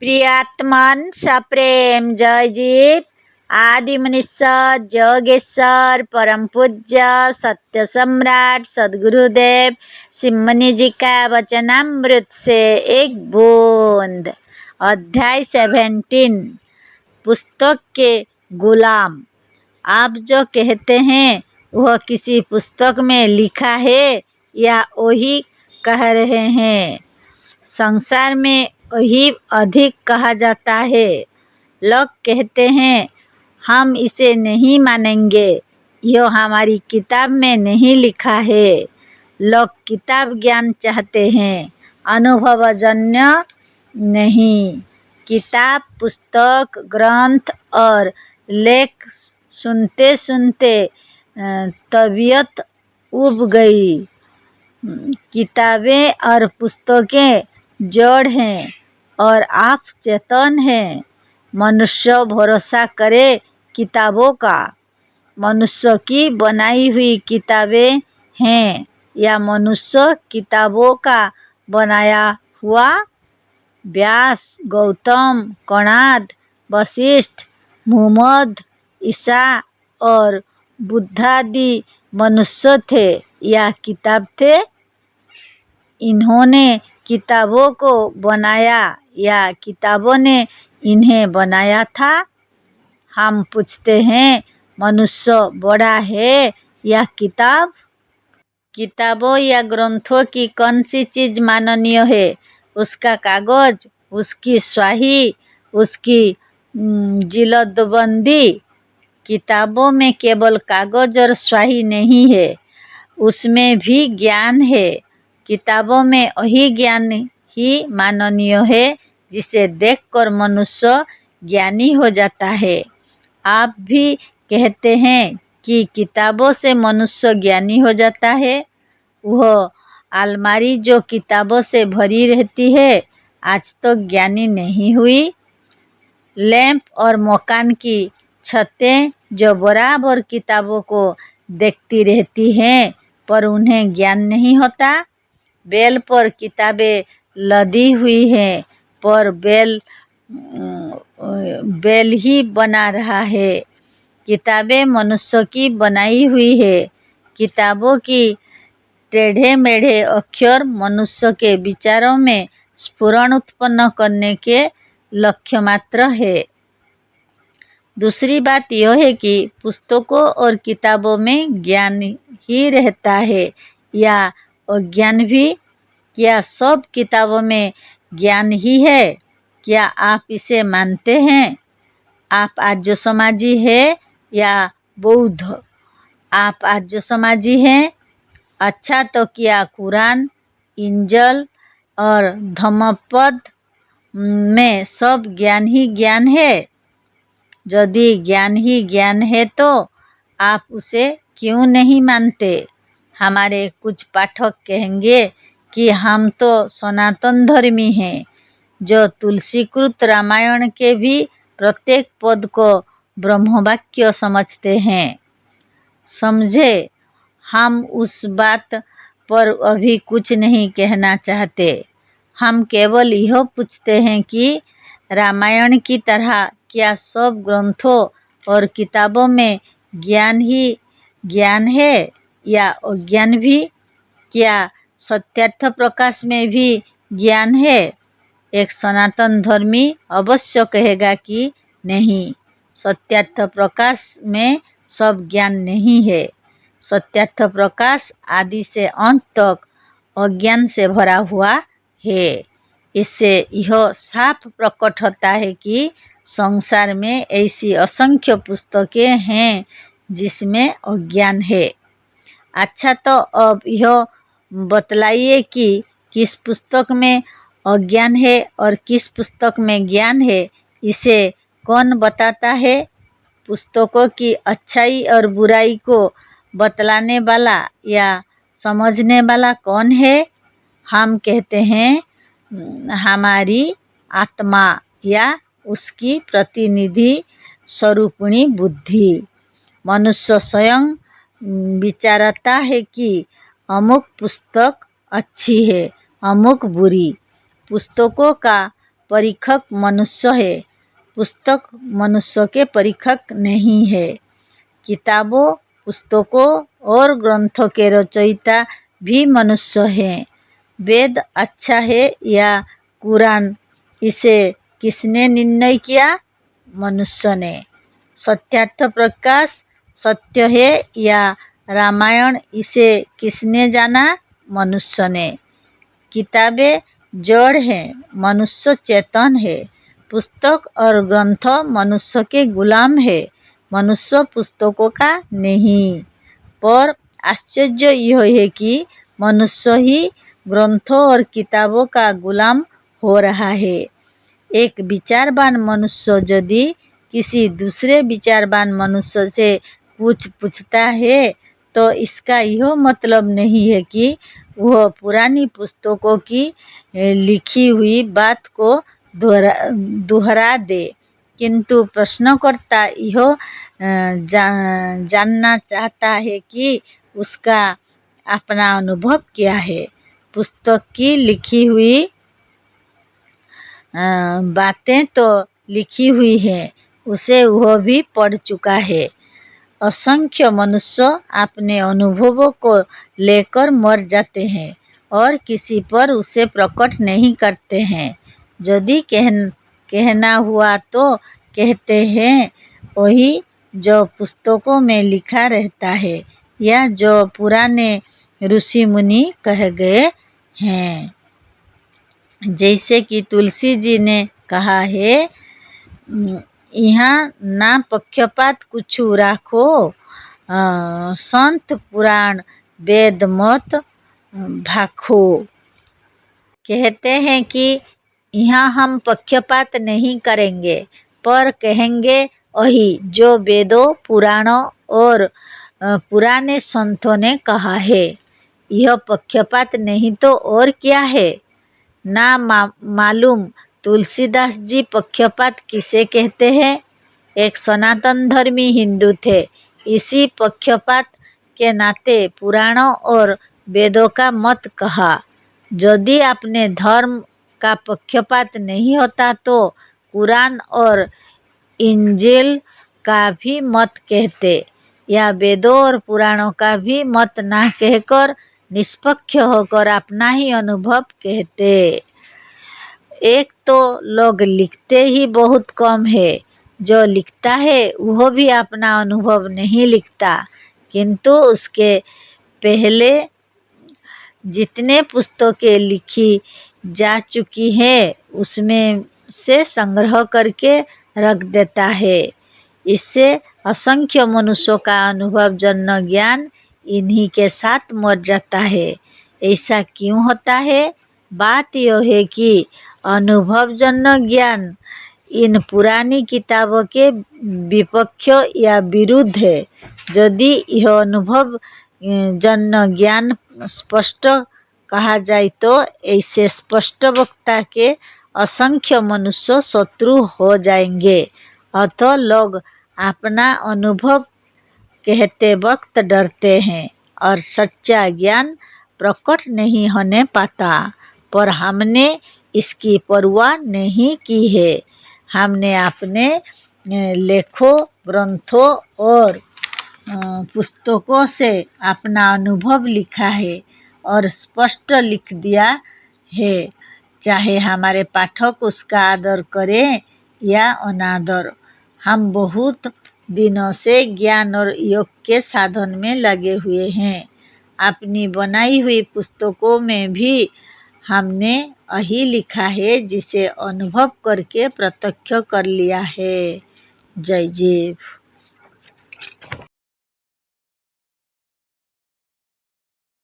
प्रियात्मन सप्रेम जयजीत आदि मनुष्य जोगेश्वर परम पूज्य सत्य सम्राट सदगुरुदेव सिमनी जी का वचनामृत से एक बूंद। अध्याय 17 पुस्तक के गुलाम। आप जो कहते हैं वह किसी पुस्तक में लिखा है या वही कह रहे हैं? संसार में वही अधिक कहा जाता है। लोग कहते हैं हम इसे नहीं मानेंगे, यह हमारी किताब में नहीं लिखा है। लोग किताब ज्ञान चाहते हैं, अनुभवजन्य नहीं। किताब, पुस्तक, ग्रंथ और लेख सुनते सुनते तबीयत उब गई। किताबें और पुस्तकें जड़ हैं और आप चेतन हैं। मनुष्य भरोसा करे किताबों का। मनुष्य की बनाई हुई किताबें हैं या मनुष्य किताबों का बनाया हुआ? व्यास, गौतम, कणाद, वशिष्ठ, मुहम्मद, ईसा और बुद्धादि मनुष्य थे या किताब थे? इन्होंने किताबों को बनाया या किताबों ने इन्हें बनाया था? हम पूछते हैं मनुष्य बड़ा है या किताब? किताबों या ग्रंथों की कौन सी चीज माननीय है? उसका कागज, उसकी स्याही, उसकी जिल्दबंदी। किताबों में केवल कागज और स्याही नहीं है, उसमें भी ज्ञान है। किताबों में वही ज्ञान ही माननीय है जिसे देखकर मनुष्य ज्ञानी हो जाता है। आप भी कहते हैं कि किताबों से मनुष्य ज्ञानी हो जाता है। वह अलमारी जो किताबों से भरी रहती है आज तो ज्ञानी नहीं हुई। लैंप और मकान की छतें जो बराबर किताबों को देखती रहती हैं पर उन्हें ज्ञान नहीं होता। बेल पर किताबें लदी हुई हैं पर बेल ही बना रहा है। किताबें मनुष्य की बनाई हुई है। किताबों की टेढ़े मेढ़े अक्षर मनुष्य के विचारों में स्फुरण उत्पन्न करने के लक्ष्य मात्र है। दूसरी बात यह है कि पुस्तकों और किताबों में ज्ञान ही रहता है या अज्ञान भी? क्या सब किताबों में ज्ञान ही है? क्या आप इसे मानते हैं? आप आर्य समाजी है या बौद्ध? आप आर्य समाजी हैं? अच्छा, तो क्या कुरान, इंजल और धम्मपद में सब ज्ञान ही ज्ञान है? यदि ज्ञान ही ज्ञान है तो आप उसे क्यों नहीं मानते? हमारे कुछ पाठक कहेंगे कि हम तो सनातन धर्मी हैं जो तुलसीकृत रामायण के भी प्रत्येक पद को ब्रह्मवाक्य समझते हैं। समझे, हम उस बात पर अभी कुछ नहीं कहना चाहते। हम केवल यह पूछते हैं कि रामायण की तरह क्या सब ग्रंथों और किताबों में ज्ञान ही ज्ञान है या अज्ञान भी? क्या सत्यार्थ प्रकाश में भी ज्ञान है? एक सनातन धर्मी अवश्य कहेगा कि नहीं, सत्यार्थ प्रकाश में सब ज्ञान नहीं है। सत्यार्थ प्रकाश आदि से अंत तक अज्ञान से भरा हुआ है। इससे यह साफ प्रकट होता है कि संसार में ऐसी असंख्य पुस्तकें हैं जिसमें अज्ञान है। अच्छा, तो अब यह बतलाइए कि किस पुस्तक में अज्ञान है और किस पुस्तक में ज्ञान है, इसे कौन बताता है? पुस्तकों की अच्छाई और बुराई को बतलाने वाला या समझने वाला कौन है? हम कहते हैं हमारी आत्मा या उसकी प्रतिनिधि स्वरूपिणी बुद्धि। मनुष्य स्वयं विचारता है कि अमुक पुस्तक अच्छी है, अमुक बुरी। पुस्तकों का परीक्षक मनुष्य है, पुस्तक मनुष्य के परीक्षक नहीं है। किताबों, पुस्तकों और ग्रंथों के रचयिता भी मनुष्य हैं। वेद अच्छा है या कुरान, इसे किसने निर्णय किया? मनुष्य ने। सत्यार्थ प्रकाश सत्य है या रामायण, इसे किसने जाना? मनुष्य ने। किताबें जड़ हैं, मनुष्य चेतन है। पुस्तक और ग्रंथ मनुष्य के गुलाम है, मनुष्य पुस्तकों का नहीं। पर आश्चर्य यह है कि मनुष्य ही ग्रंथों और किताबों का गुलाम हो रहा है। एक विचारवान मनुष्य यदि किसी दूसरे विचारवान मनुष्य से कुछ पूछता है तो इसका यह मतलब नहीं है कि वह पुरानी पुस्तकों की लिखी हुई बात को दोहरा दे, किंतु प्रश्नकर्ता यह जानना चाहता है कि उसका अपना अनुभव क्या है। पुस्तक की लिखी हुई बातें तो लिखी हुई हैं, उसे वह भी पढ़ चुका है। असंख्य मनुष्य अपने अनुभवों को लेकर मर जाते हैं और किसी पर उसे प्रकट नहीं करते हैं। यदि कहना हुआ तो कहते हैं वही जो पुस्तकों में लिखा रहता है या जो पुराने ऋषि मुनि कह गए हैं। जैसे कि तुलसी जी ने कहा है, यहाँ ना पक्षपात कुछ राखो, संत पुराण वेद मत भाखो। कहते हैं कि यहाँ हम पक्षपात नहीं करेंगे, पर कहेंगे वही जो वेदों, पुराणों और पुराने संतों ने कहा है। यह पक्षपात नहीं तो और क्या है? ना मालूम तुलसीदास जी पक्षपात किसे कहते हैं? एक सनातन धर्मी हिंदू थे। इसी पक्षपात के नाते पुराणों और वेदों का मत कहा। यदि अपने धर्म का पक्षपात नहीं होता तो कुरान और इंजील का भी मत कहते, या वेदों और पुराणों का भी मत ना कहकर निष्पक्ष होकर अपना ही अनुभव कहते। एक तो लोग लिखते ही बहुत कम है, जो लिखता है वह भी अपना अनुभव नहीं लिखता, किंतु उसके पहले जितने पुस्तकें लिखी जा चुकी हैं उसमें से संग्रह करके रख देता है। इससे असंख्य मनुष्यों का अनुभव जन्य ज्ञान इन्हीं के साथ मर जाता है। ऐसा क्यों होता है? बात यह है कि अनुभवजन्य ज्ञान इन पुरानी किताबों के विपक्ष या विरुद्ध है। यदि यह अनुभव जन्य ज्ञान स्पष्ट कहा जाए तो ऐसे स्पष्ट वक्ता के असंख्य मनुष्य शत्रु हो जाएंगे। अतः लोग अपना अनुभव कहते वक्त डरते हैं और सच्चा ज्ञान प्रकट नहीं होने पाता। पर हमने इसकी परवाह नहीं की है। हमने अपने लेखों, ग्रंथों और पुस्तकों से अपना अनुभव लिखा है और स्पष्ट लिख दिया है, चाहे हमारे पाठक उसका आदर करें या अनादर। हम बहुत दिनों से ज्ञान और योग के साधन में लगे हुए हैं। अपनी बनाई हुई पुस्तकों में भी हमने यही लिखा है जिसे अनुभव करके प्रत्यक्ष कर लिया है। जय जीव।